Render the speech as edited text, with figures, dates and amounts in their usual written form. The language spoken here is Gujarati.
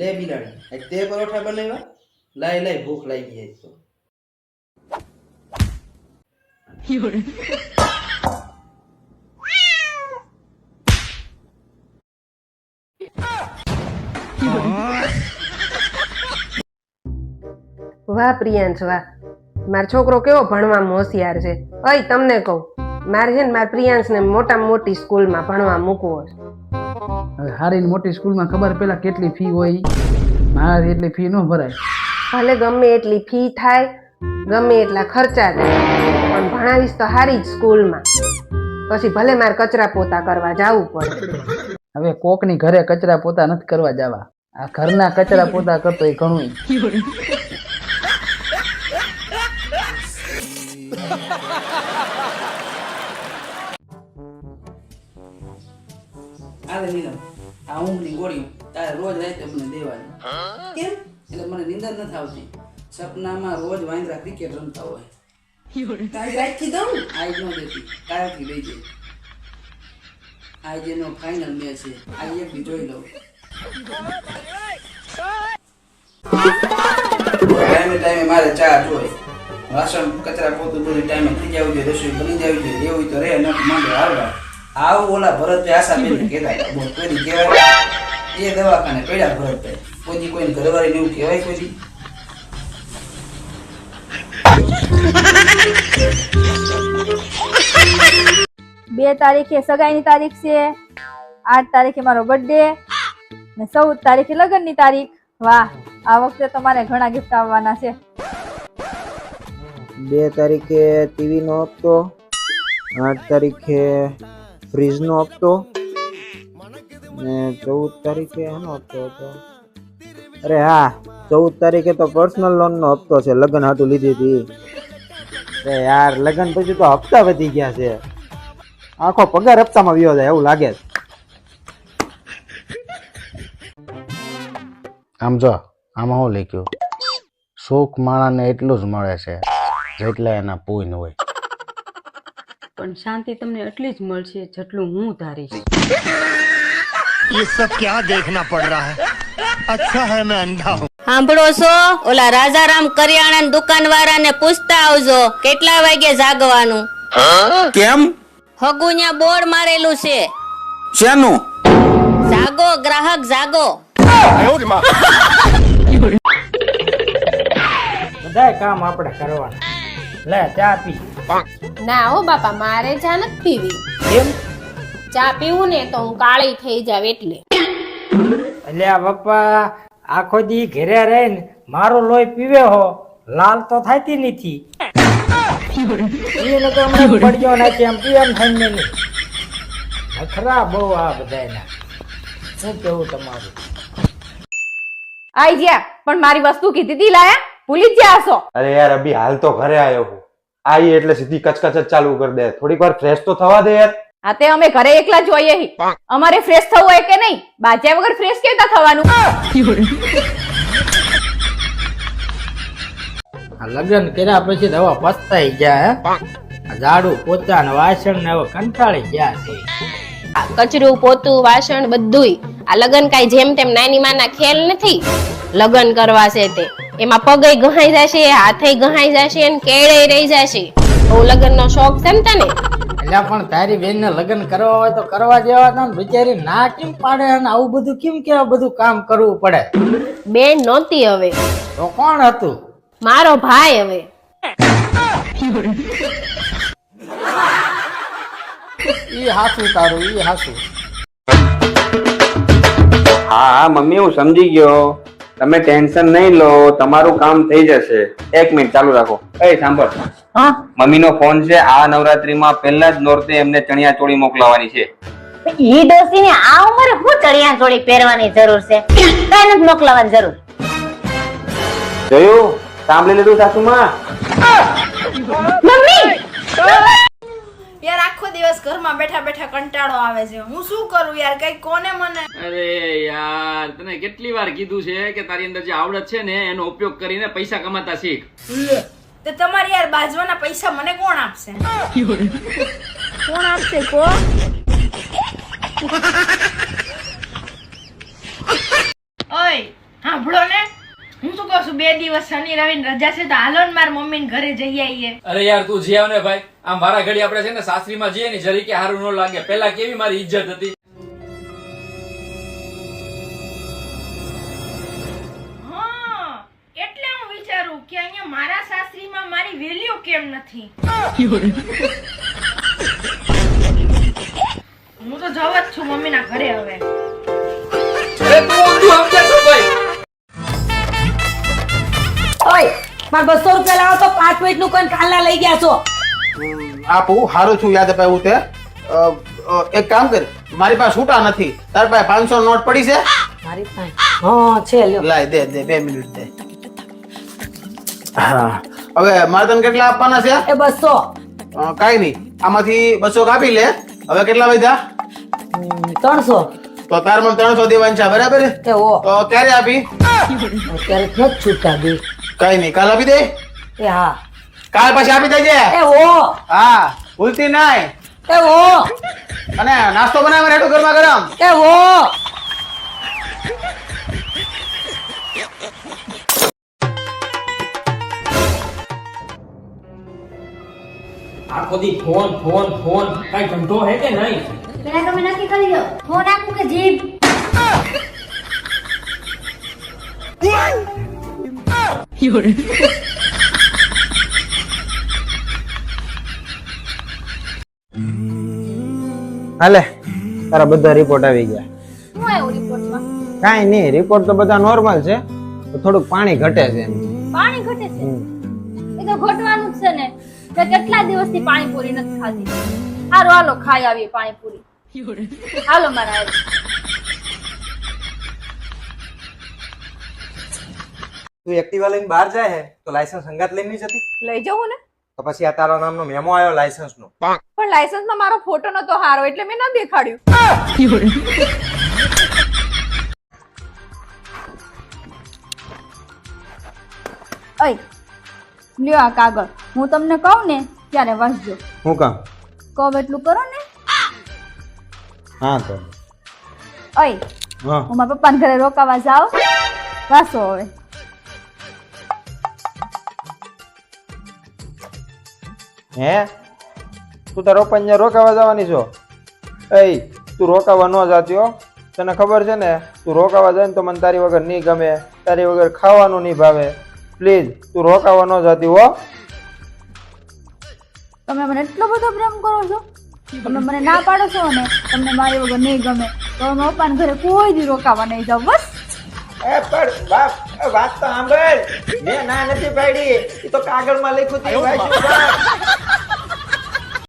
લે બિલાડી તે પરોઠા બનાવ્યા લાઈ લાઈ ભૂખ લાગી જાય તો વાહ પ્રિયાંશ વાહ, મારો છોકરો કેવો ભણવામાં હોશિયાર છે. અય તમને કહું, મારે છે ને મારા પ્રિયાંશને મોટામાં મોટી સ્કૂલમાં ભણવા મૂકવો છે. હવે હારી મોટી સ્કૂલમાં ખબર પેલા કેટલી ફી હોય, મારે એટલી ફી ન ભરાય. ભલે ગમે એટલી ફી થાય, ગમે એટલા ખર્ચા થાય, પણ ભણાવીશ તો હારી જ સ્કૂલમાં. પછી ભલે મારે કચરા પોતા કરવા જવું પડે. હવે કોકની ઘરે કચરા પોતા નથી કરવા જવા, આ ઘરના કચરા પોતા કરતો એ ઘણું. આલે નીલમ આ ઊંઘની ગોળી તારે રોજ રાતે મને દેવાની. કેમ? એટલે મને નીંદર નથી આવતી. સપનામાં રોજ વાંદરા ક્રિકેટ રમતા હોય. કાલ રાખી દઉં આજ નો દેતી, કાલથી લઈ જાય. આજે નો ફાઇનલ મેચ છે, આજે એક બી જોઈ લઉં. ટાઈમે મારે ચા જોઈ, વાસણ કચરા પોતું બધું ટાઈમે થઈ જવું જોઈએ, રસોઈ બની જવી જોઈએ. એવું તો રે નથી માંડે હાલવા. આવું ઓલા ભરતભાઈ આશાબેન કહેતા બોલ કોઈની કહેવાય એ દવાખાને પડ્યા ભરતભાઈ, કોઈ કોઈને ઘરવાળી એવું કહેવાય કોઈ. 2 તારીખે સગાઈની તારીખ છે, 8 તારીખે મારો બર્થડે ને 14 તારીખે લગ્નની તારીખ. વાહ, આ વખતે તો મારે ઘણા ગિફ્ટ આવવાના છે. 2 તારીખે ટીવી નો હપ્તો, 8 તારીખે ફ્રીજ નો હપ્તો ને 14 તારીખે એનો હપ્તો હતો. અરે હા, 14 તારીખે તો પર્સનલ લોન નો હપ્તો છે, લગ્ન હાટું લીધી હતી. અરે યાર, લગ્ન પછી તો હપ્તા વધી ગયા છે. આખો પગાર હપ્તામાં વ્યો જાય એવું લાગે. આમ જો આમાં હું લખ્યું, સુખ માણાને એટલું જ મળે છે જેટલા એના પૂન હોય. પણ શાંતિ તમને એટલી જ મળશે જેટલું હું ધારીશ. ये सब क्या देखना पड़ रहा है? अच्छा है मैं अंधा हूँ. સાંભળો છો, ઓલા રાજારામ કરિયાણા દુકાન વાળાને પૂછતા આવજો કેટલા વાગે જાગવાનું. કેમ? હગુન્યા બોર્ડ મારેલું છે. શેનું? જાગો ગ્રાહક જાગો. બધાય કામ આપણે કરવાના. લે ચા પી. ના હો બાપા, મારે ચા નથી પીવી. કેમ? ચા પીવું ને તો હું કાળી થઈ જાવ એટલે. અલ્યા બાપા, આખો દી ઘરે રહીને મારો લોહી પીવે હો, લાલ તો થાતી નથી. એને તો હમણાં પડ્યો નાખી એમ પીએમ થઈને નહીં. ખરા બહુ આ બધાયના. શું કેવું તમારું? આઈ જ્યા, પણ મારી વસ્તુ કીધી હતી લાયા, ભૂલી જ ગયા છો. અરે યાર, અભી હાલ તો ઘરે આવ્યો હું. આઈ એટલે સીધી કચકચ જ ચાલુ કરી દે. થોડીક વાર ફ્રેશ તો થવા દે યાર. આ તે અમે ઘરે એકલા જોઈએ હી. અમારે ફ્રેશ થવું હોય કે નહીં? બાજ્યા વગર ફ્રેશ કેવી રીતે થવાનું? લગ્ન કર્યા પછી તો હવે પસ્તાઈ ગયા. હે ઝાડુ પોતા ને વાસણ ને હવે કંટાળી ગયા છે. આ કચરું પોતું વાસણ બધુંય. આ લગન કાંઈ જેમ તેમ નાની માના ખેલ નથી. લગન કરવા છે તે એમાં પગે ગહાઈ જશે, હાથે ગહાઈ જશે ને કેળે રહી જશે. બહુ લગન નો શોખ છે ને તને? એટલે પણ તારી બેન ને લગ્ન કરવા હોય તો કરવા જેવા હતા ને, બિચારી ના કેમ પાડે અને આવું બધું કેમ કેવા બધું કામ કરવું પડે? બેન નહોતી હવે તો કોણ હતું? મારો ભાઈ. હવે ઈ હાસું તારું, ઈ હાસું. હા મમ્મી, હું સમજી ગયો. તમે ટેન્શન નહીં લો, તમારું કામ થઈ જશે. 1 મિનિટ ચાલુ રાખો. એ સાંભળ, મમ્મી નો ફોન છે. આ નવરાત્રીમાં પહેલા જ નોરતે એમને ચણિયા ચોળી મોકલાવાની છે. ઈ ડોસીને આ ઉંમરે હું ચણિયા ચોળી પહેરવાની જરૂર છે? કઈ નથી મોકલાવાની જરૂર. જોયું? સાંભળી લીધું સાસુમાં? મમ્મી યાર, આખો દિવસ ઘરમાં બેઠા બેઠા કંટાળો આવે છે. હું શું કરું યાર, કઈ કોને મને. અરે યાર, તને કેટલી વાર કીધું છે કે તારી અંદર જે આવડત છે ને એનો ઉપયોગ કરીને પૈસા કમાતા શીખ. તે તમારી યાર બાજવાના પૈસા મને કોણ આપશે? કોણ આપશે કો? ઓય સાંભળો ને, હું શું કહું છું, 2 દિવસ શનિ રવિ ની રજા છે તો હાલો ને મારા મમ્મી ઘરે જઈ આવીએ. અરે યાર તું જી આવ ને ભાઈ. આમ મારા ઘડી આપણે છે ને સાસરીમાં જઈએ ને જરી કે સારું ન લાગે. પેલા કેવી મારી ઇજ્જત હતી. હા, એટલે હું વિચારું કે અહીંયા મારા સાસરીમાં મારી વેલ્યુ કેમ નથી. હું તો જવ જ છું મમ્મીના ઘરે હવે. અરે તું ઊંધું સમજે છો ભાઈ. ઓય માર 200 રૂપિયા લાવો તો 5 મિનિટ નું કોઈ કાલના લઈ ગયા છો. આપું હારું છું યાદ અપાયું તે. એક કામ કર, મારી પાસે છૂટા નથી, તાર પાસે 500 નોટ પડી છે? મારી પાસે હા છે, લ્યો. લાય દે 2 મિનિટ દે. હા, હવે મારે તને કેટલા આપવાના છે? એ 200. કાઈ નહીં, આમાંથી 200 કાપી લે. હવે કેટલા વધ્યા? 300. તો તાર મને 300 દેવાના છે, બરાબર? એ ઓ તો ક્યારે આપી? અત્યારે જ છૂટા દે. કઈ નહીં, કાલ આપી દે. એ હા, કાલ પછી આપી દેજે. એ ઓ હા, ભૂલતી નહીં. એ ઓ અને નાસ્તો બનાવે રેડો ગરમા ગરમ. એ ઓ આખો દી ફોન ફોન ફોન, કઈ ધંધો હે કે નહીં? પેલા તમે નક્કી કરી લો, ફોન આપું કે જીભ? હાલે, તારા બધા રિપોર્ટ આવી ગયા. શું આવ્યું રિપોર્ટમાં? કાઈ નહીં, રિપોર્ટ તો બધા નોર્મલ છે, થોડુંક પાણી ઘટે છે. પાણી ઘટે છે? એ તો ઘટવાનું જ છે ને. તે કેટલા દિવસથી પાણીપુરી નથી ખાધી. હાલો હાલો ખાઈ આવીએ પાણીપુરી. હાલો મારા હારે. તું એક્ટિવા લઈને બહાર જાય હે તો લાયસન્સ સંગાત લઈને નહીં જતી? લઈ જવું ને. તો પછી આ તારા નામનો મેમો આવ્યો લાયસન્સ નો. પણ લાયસન્સમાં મારો ફોટો નતો હારો એટલે મેં ન દેખાડ્યું. ઓય લ્યો આ કાગળ, હું તમને કહું ને ત્યારે વાંચજો. હું કામ? કહું એટલું કરો ને. હા તો ઓય હું મારા પપ્પાના ઘરે રોકાવા જાઉં. વાંચો હવે. હે તું તારો પંજા રોકાવા જવાની છો? એય તું રોકાવા ન જાતી હો, તને ખબર છે ને, તું રોકાવા જાય ને તો મને તારી વગર નહીં ગમે, તારી વગર ખાવાનું નહીં ભાવે. પ્લીઝ તું રોકાવા ન જાતી હો. તમે મને એટલો બધો પ્રેમ કરો છો, તમે મને ના પાડો છો ને તમને મારી વગર નહીં ગમે તો હું પપ્પાના ઘરે કોઈ દી રોકાવા નહીં જાઉં. બસ. એ પણ બાપ, વાત તો સાંભળ. મેં ના નથી પાડી, એ તો કાગળમાં લખ્યું હતું.